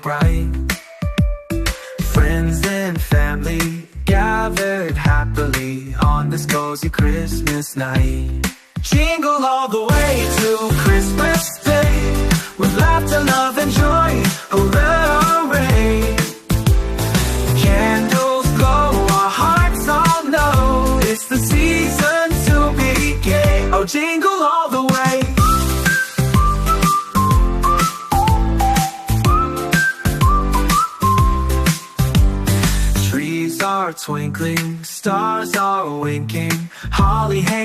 bright. Friends and family gathered happily on this cozy Christmas night. Jingle all the way to Christmas Day, with laughter, love, and joy. Hooray! Candles glow, our hearts all know it's the season to be gay. Oh, jingle all the way. Trees are twinkling, stars are winking, holly hangs